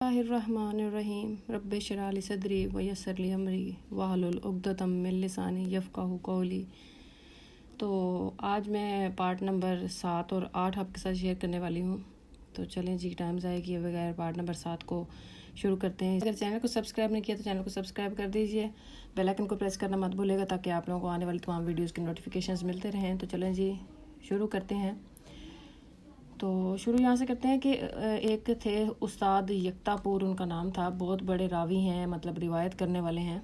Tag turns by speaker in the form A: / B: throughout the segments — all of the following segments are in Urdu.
A: اللہ الرحمن الرحیم رب اشرح لی صدری ویسر لی امری واحلل عقدۃ من لسانی یفقہوا قولی۔ تو آج میں پارٹ نمبر 7 اور 8 آپ کے ساتھ شیئر کرنے والی ہوں۔ تو چلیں جی، ٹائم ضائع کیے بغیر پارٹ نمبر 7 کو شروع کرتے ہیں۔ اگر چینل کو سبسکرائب نہیں کیا تو چینل کو سبسکرائب کر دیجئے، بیل آئکن کو پریس کرنا مت بھولے گا تاکہ آپ لوگوں کو آنے والی تمام ویڈیوز کی نوٹیفیکیشنز ملتے رہیں۔ تو چلیں جی شروع کرتے ہیں۔ تو شروع یہاں سے کرتے ہیں کہ ایک تھے استاد یکتا پور، ان کا نام تھا، بہت بڑے راوی ہیں، مطلب روایت کرنے والے ہیں۔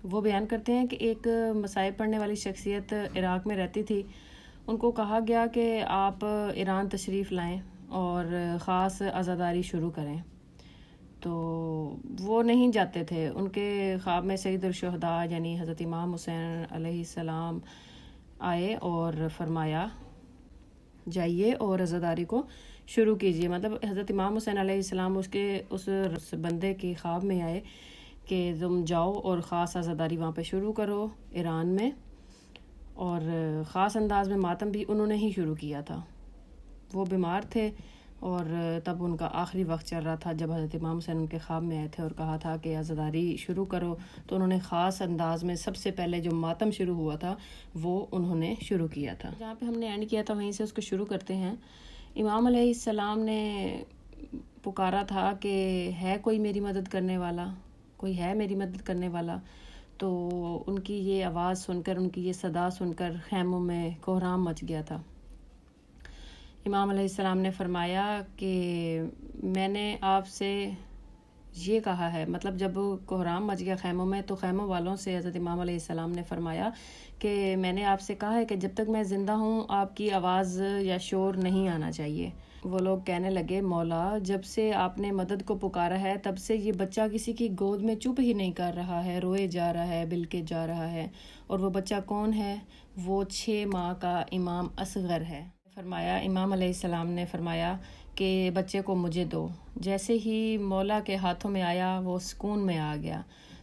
A: وہ بیان کرتے ہیں کہ ایک مصائب پڑھنے والی شخصیت عراق میں رہتی تھی۔ ان کو کہا گیا کہ آپ ایران تشریف لائیں اور خاص عزاداری شروع کریں، تو وہ نہیں جاتے تھے۔ ان کے خواب میں سید الشہداء یعنی حضرت امام حسین علیہ السلام آئے اور فرمایا جائیے اور عزاداری کو شروع کیجیے۔ مطلب حضرت امام حسین علیہ السلام اس بندے کے خواب میں آئے کہ تم جاؤ اور خاص عزاداری وہاں پہ شروع کرو ایران میں، اور خاص انداز میں ماتم بھی انہوں نے ہی شروع کیا تھا۔ وہ بیمار تھے اور تب ان کا آخری وقت چل رہا تھا جب حضرت امام حسین ان کے خواب میں آئے تھے اور کہا تھا کہ عزاداری شروع کرو، تو انہوں نے خاص انداز میں سب سے پہلے جو ماتم شروع ہوا تھا وہ انہوں نے شروع کیا تھا۔ جہاں پہ ہم نے اینڈ کیا تھا وہیں سے اس کو شروع کرتے ہیں۔ امام علیہ السلام نے پکارا تھا کہ ہے کوئی میری مدد کرنے والا، کوئی ہے میری مدد کرنے والا، تو ان کی یہ آواز سن کر، ان کی یہ صدا سن کر خیموں میں کوہرام مچ گیا تھا۔ امام علیہ السلام نے فرمایا کہ میں نے آپ سے یہ کہا ہے، مطلب جب کوہرام مچ گیا خیموں میں تو خیموں والوں سے حضرت امام علیہ السلام نے فرمایا کہ میں نے آپ سے کہا ہے کہ جب تک میں زندہ ہوں آپ کی آواز یا شور نہیں آنا چاہیے۔ وہ لوگ کہنے لگے مولا، جب سے آپ نے مدد کو پکارا ہے تب سے یہ بچہ کسی کی گود میں چپ ہی نہیں کر رہا ہے، روئے جا رہا ہے، بلکے جا رہا ہے۔ اور وہ بچہ کون ہے؟ وہ 6 ماہ کا امام اصغر ہے۔ فرمایا امام علیہ السلام نے فرمایا کہ بچے کو مجھے دو۔ جیسے ہی مولا کے ہاتھوں میں آیا وہ سکون میں آ گیا۔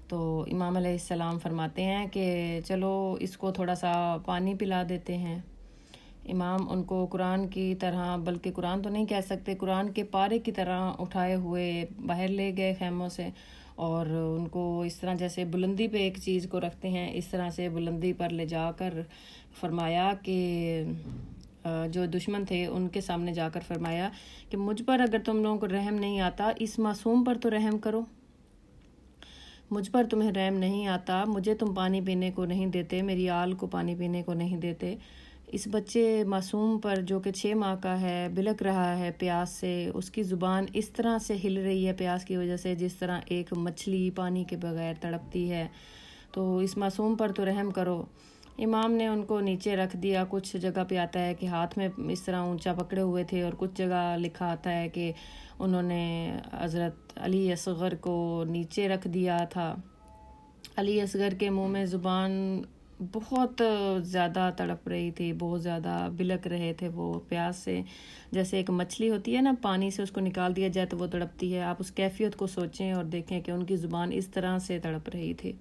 A: تو امام علیہ السلام فرماتے ہیں کہ چلو اس کو تھوڑا سا پانی پلا دیتے ہیں۔ امام ان کو قرآن کی طرح، بلکہ قرآن تو نہیں کہہ سکتے، قرآن کے پارے کی طرح اٹھائے ہوئے باہر لے گئے خیموں سے، اور ان کو اس طرح جیسے بلندی پہ ایک چیز کو رکھتے ہیں اس طرح سے بلندی پر لے جا کر فرمایا کہ جو دشمن تھے ان کے سامنے جا کر فرمایا کہ مجھ پر اگر تم لوگوں کو رحم نہیں آتا اس معصوم پر تو رحم کرو، مجھ پر تمہیں رحم نہیں آتا، مجھے تم پانی پینے کو نہیں دیتے، میری آل کو پانی پینے کو نہیں دیتے، اس بچے معصوم پر جو کہ 6 ماہ کا ہے، بلک رہا ہے پیاس سے، اس کی زبان اس طرح سے ہل رہی ہے پیاس کی وجہ سے جس طرح ایک مچھلی پانی کے بغیر تڑپتی ہے، تو اس معصوم پر تو رحم کرو۔ امام نے ان کو نیچے رکھ دیا۔ کچھ جگہ پہ آتا ہے کہ ہاتھ میں اس طرح اونچا پکڑے ہوئے تھے، اور کچھ جگہ لکھا آتا ہے کہ انہوں نے حضرت علی اصغر کو نیچے رکھ دیا تھا۔ علی اصغر کے منہ میں زبان بہت زیادہ تڑپ رہی تھی، بہت زیادہ بلک رہے تھے وہ پیاس سے، جیسے ایک مچھلی ہوتی ہے نا، پانی سے اس کو نکال دیا جائے تو وہ تڑپتی ہے۔ آپ اس کیفیت کو سوچیں اور دیکھیں کہ ان کی زبان اس طرح سے تڑپ رہی تھی۔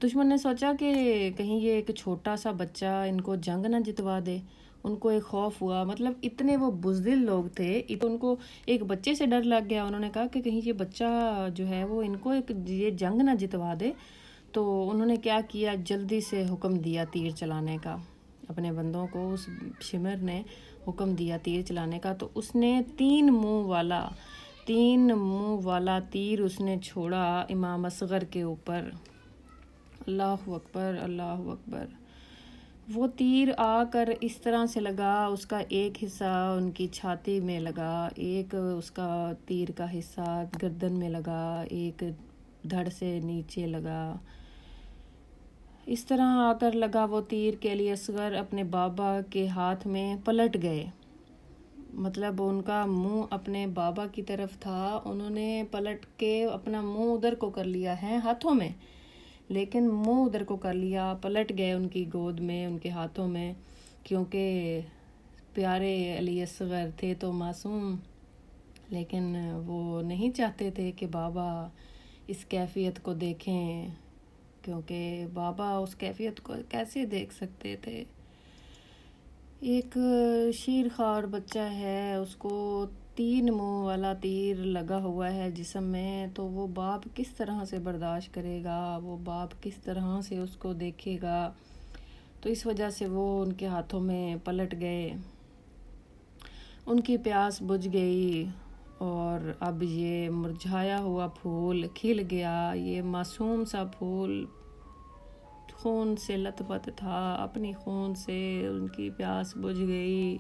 A: دشمن نے سوچا کہ کہیں یہ ایک چھوٹا سا بچہ ان کو جنگ نہ جتوا دے۔ ان کو ایک خوف ہوا، مطلب اتنے وہ بزدل لوگ تھے، ان کو ایک بچے سے ڈر لگ گیا۔ انہوں نے کہا کہ کہیں یہ بچہ جو ہے وہ ان کو یہ جنگ نہ جتوا دے، تو انہوں نے کیا کیا، جلدی سے حکم دیا تیر چلانے کا۔ اپنے بندوں کو اس شمر نے حکم دیا تیر چلانے کا، تو اس نے 3 منہ والا تیر اس نے چھوڑا امام اصغر کے اوپر۔ اللہ اکبر، اللہ اکبر۔ وہ تیر آ کر اس طرح سے لگا، اس کا ایک حصہ ان کی چھاتی میں لگا، ایک اس کا تیر کا حصہ گردن میں لگا، ایک دھڑ سے نیچے لگا۔ اس طرح آ کر لگا وہ تیر کہ علی اصغر اپنے بابا کے ہاتھ میں پلٹ گئے۔ مطلب ان کا منہ اپنے بابا کی طرف تھا، انہوں نے پلٹ کے اپنا منہ ادھر کو کر لیا ہے ہاتھوں میں، لیکن منہ ادھر کو کر لیا، پلٹ گئے ان کی گود میں، ان کے ہاتھوں میں، کیونکہ پیارے علی اصغر تھے تو معصوم، لیکن وہ نہیں چاہتے تھے کہ بابا اس کیفیت کو دیکھیں، کیونکہ بابا اس کیفیت کو کیسے دیکھ سکتے تھے۔ ایک شیر خوار بچہ ہے، اس کو 3 منہ والا تیر لگا ہوا ہے جسم میں، تو وہ باپ کس طرح سے برداشت کرے گا، وہ باپ کس طرح سے اس کو دیکھے گا۔ تو اس وجہ سے وہ ان کے ہاتھوں میں پلٹ گئے، ان کی پیاس بجھ گئی، اور اب یہ مرجھایا ہوا پھول کھل گیا۔ یہ معصوم سا پھول خون سے لت پت تھا، اپنی خون سے ان کی پیاس بجھ گئی۔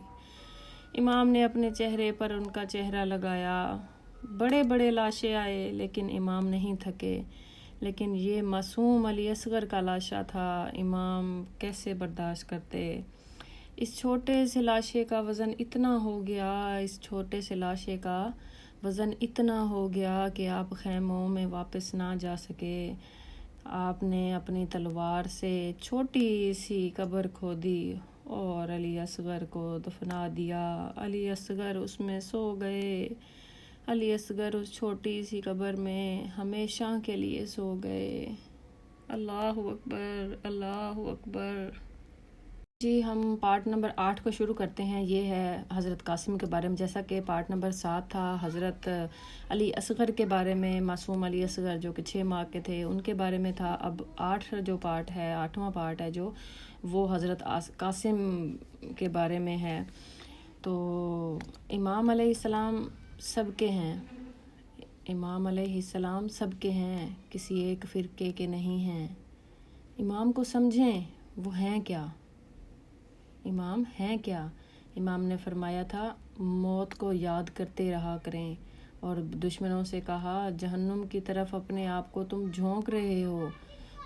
A: امام نے اپنے چہرے پر ان کا چہرہ لگایا۔ بڑے بڑے لاشیں آئے لیکن امام نہیں تھکے۔ لیکن یہ معصوم علی اصغر کا لاشا تھا، امام کیسے برداشت کرتے؟ اس چھوٹے سے لاشے کا وزن اتنا ہو گیا، اس چھوٹے سے لاشے کا وزن اتنا ہو گیا کہ آپ خیموں میں واپس نہ جا سکے۔ آپ نے اپنی تلوار سے چھوٹی سی قبر کھودی اور علی اصغر کو دفنا دیا۔ علی اصغر اس میں سو گئے، علی اصغر اس چھوٹی سی قبر میں ہمیشہ کے لیے سو گئے۔ اللہ اکبر، اللہ اکبر۔ جی، ہم پارٹ نمبر 8 کو شروع کرتے ہیں۔ یہ ہے حضرت قاسم کے بارے میں، جیسا کہ پارٹ نمبر 7 تھا حضرت علی اصغر کے بارے میں، معصوم علی اصغر جو کہ 6 ماہ کے تھے، ان کے بارے میں تھا۔ اب 8 جو پارٹ ہے، 8واں پارٹ ہے جو، وہ حضرت قاسم کے بارے میں ہے۔ تو امام علیہ السلام سب کے ہیں، امام علیہ السلام سب کے ہیں، کسی ایک فرقے کے نہیں ہیں۔ امام کو سمجھیں، وہ ہیں کیا؟ امام ہیں کیا؟ امام نے فرمایا تھا موت کو یاد کرتے رہا کریں، اور دشمنوں سے کہا جہنم کی طرف اپنے آپ کو تم جھونک رہے ہو۔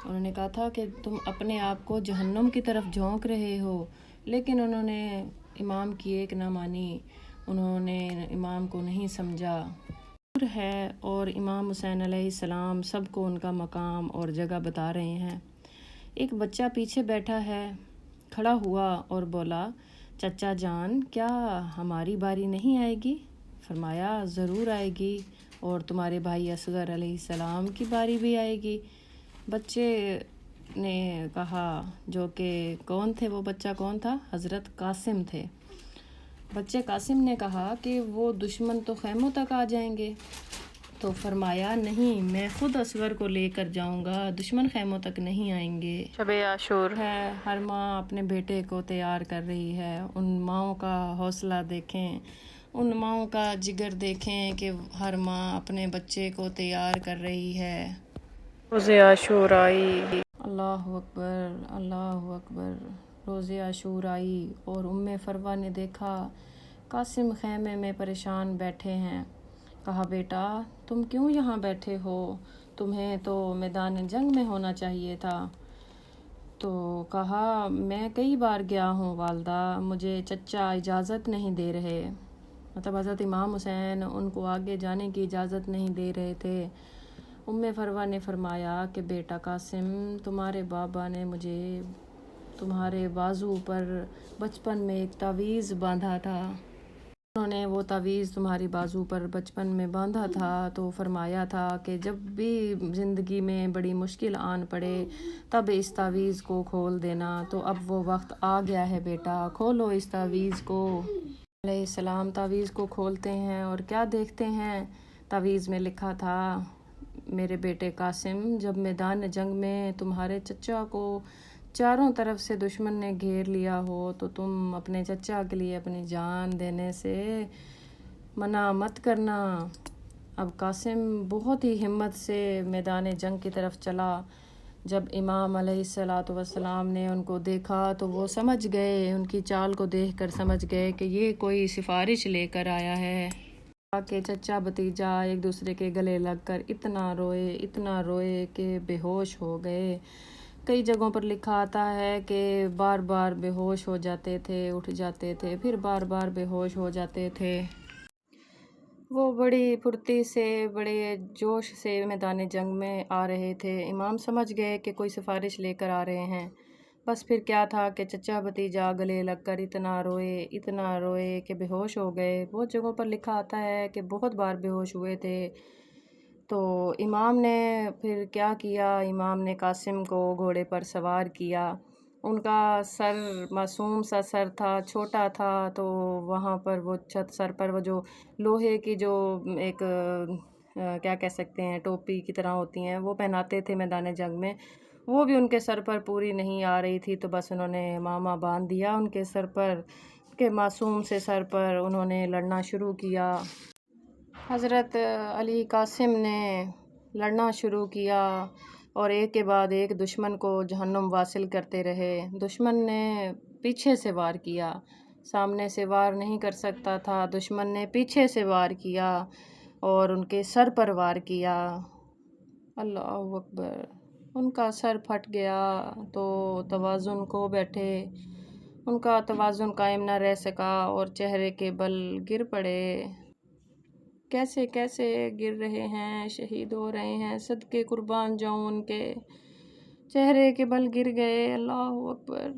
A: انہوں نے کہا تھا کہ تم اپنے آپ کو جہنم کی طرف جھونک رہے ہو، لیکن انہوں نے امام کی ایک نہ مانی، انہوں نے امام کو نہیں سمجھا ہے، اور امام حسین علیہ السلام سب کو ان کا مقام اور جگہ بتا رہے ہیں۔ ایک بچہ پیچھے بیٹھا ہے، کھڑا ہوا اور بولا چچا جان، کیا ہماری باری نہیں آئے گی؟ فرمایا ضرور آئے گی، اور تمہارے بھائی اصغر علیہ السلام کی باری بھی آئے گی۔ بچے نے کہا، جو کہ کون تھے، وہ بچہ کون تھا؟ حضرت قاسم تھے۔ بچے قاسم نے کہا کہ وہ دشمن تو خیموں تک آ جائیں گے۔ تو فرمایا نہیں، میں خود اصغر کو لے کر جاؤں گا، دشمن خیموں تک نہیں آئیں گے۔ شب عاشور ہے، ہر ماں اپنے بیٹے کو تیار کر رہی ہے۔ ان ماؤں کا حوصلہ دیکھیں، ان ماؤں کا جگر دیکھیں کہ ہر ماں اپنے بچے کو تیار کر رہی ہے۔ روز عاشور آئی، اللہ اکبر، اللہ اکبر۔ روز عاشور آئی اور ام فروہ نے دیکھا قاسم خیمے میں پریشان بیٹھے ہیں۔ کہا بیٹا تم کیوں یہاں بیٹھے ہو؟ تمہیں تو میدان جنگ میں ہونا چاہیے تھا۔ تو کہا میں کئی بار گیا ہوں والدہ، مجھے چچا اجازت نہیں دے رہے۔ مطلب حضرت امام حسین ان کو آگے جانے کی اجازت نہیں دے رہے تھے۔ ام فروہ نے فرمایا کہ بیٹا قاسم، تمہارے بابا نے مجھے تمہارے بازو پر بچپن میں ایک تعویذ باندھا تھا، انہوں نے وہ تعویذ تمہاری بازو پر بچپن میں باندھا تھا، تو فرمایا تھا کہ جب بھی زندگی میں بڑی مشکل آن پڑے تب اس تعویذ کو کھول دینا۔ تو اب وہ وقت آ گیا ہے بیٹا، کھولو اس تعویذ کو۔ علیہ السلام تعویذ کو کھولتے ہیں اور کیا دیکھتے ہیں؟ تعویذ میں لکھا تھا میرے بیٹے قاسم، جب میدان جنگ میں تمہارے چچا کو چاروں طرف سے دشمن نے گھیر لیا ہو تو تم اپنے چچا کے لیے اپنی جان دینے سے منع مت کرنا۔ اب قاسم بہت ہی ہمت سے میدان جنگ کی طرف چلا۔ جب امام علیہ السلام نے ان کو دیکھا تو وہ سمجھ گئے، ان کی چال کو دیکھ کر سمجھ گئے کہ یہ کوئی سفارش لے کر آیا ہے۔ کہ چچا بھتیجا ایک دوسرے کے گلے لگ کر اتنا روئے کہ بے ہوش ہو گئے۔ کئی جگہوں پر لکھا آتا ہے کہ بار بار بے ہوش ہو جاتے تھے، اٹھ جاتے تھے، پھر بار بار بے ہوش ہو جاتے تھے۔ وہ بڑی پھرتی سے، بڑے جوش سے میدان جنگ میں آ رہے تھے۔ امام سمجھ گئے کہ کوئی سفارش لے کر آ رہے ہیں۔ بس پھر کیا تھا کہ چچا بھتیجا گلے لگ کر اتنا روئے کہ بے ہوش ہو گئے۔ بہت جگہوں پر لکھا آتا ہے کہ بہت بار بے ہوش ہوئے تھے۔ تو امام نے پھر کیا کیا؟ امام نے قاسم کو گھوڑے پر سوار کیا ان کا سر معصوم سا سر تھا، چھوٹا تھا، تو وہاں پر وہ چھت سر پر وہ جو لوہے کی جو ایک کیا کہہ سکتے ہیں ٹوپی کی طرح ہوتی ہیں وہ پہناتے تھے میدان جنگ میں، وہ بھی ان کے سر پر پوری نہیں آ رہی تھی، تو بس انہوں نے امامہ باندھ دیا ان کے سر پر، کہ معصوم سے سر پر انہوں نے لڑنا شروع کیا۔ حضرت علی قاسم نے لڑنا شروع کیا اور ایک کے بعد ایک دشمن کو جہنم واصل کرتے رہے۔ دشمن نے پیچھے سے وار کیا، سامنے سے وار نہیں کر سکتا تھا، دشمن نے پیچھے سے وار کیا اور ان کے سر پر وار کیا۔ اللہ اکبر! ان کا سر پھٹ گیا تو توازن کھو بیٹھے، ان کا توازن قائم نہ رہ سکا اور چہرے کے بل گر پڑے۔ کیسے کیسے گر رہے ہیں، شہید ہو رہے ہیں، صدقے قربان جاؤں ان کے، چہرے کے بل گر گئے۔ اللہ اکبر!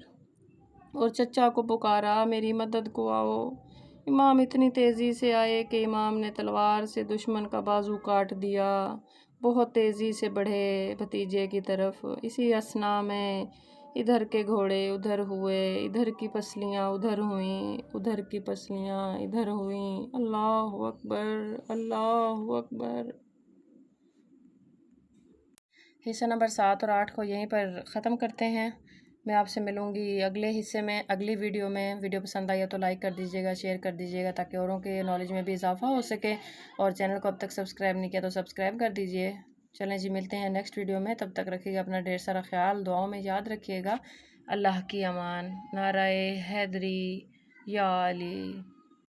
A: اور چچا کو پکارا، میری مدد کو آؤ۔ امام اتنی تیزی سے آئے کہ امام نے تلوار سے دشمن کا بازو کاٹ دیا، بہت تیزی سے بڑھے بھتیجے کی طرف۔ اسی اثنا میں ادھر کے گھوڑے ادھر ہوئے، ادھر کی پسلیاں ادھر ہوئیں، ادھر کی پسلیاں ادھر ہوئیں۔ اللہ اکبر! اللہ اکبر! حصہ نمبر 7 اور 8 کو یہیں پر ختم کرتے ہیں۔ میں آپ سے ملوں گی اگلے حصے میں، اگلی ویڈیو میں۔ ویڈیو پسند آئی تو لائک کر دیجیے گا، شیئر کر دیجیے گا تاکہ اوروں کے نالج میں بھی اضافہ ہو سکے، اور چینل کو اب تک سبسکرائب نہیں کیا تو سبسکرائب کر دیجیے۔ چلیں جی، ملتے ہیں نیکسٹ ویڈیو میں، تب تک رکھیے گا اپنا ڈھیر سارا خیال، دعاؤں میں یاد رکھیے گا۔ اللہ کی امان۔ نعرہ حیدری یا علی!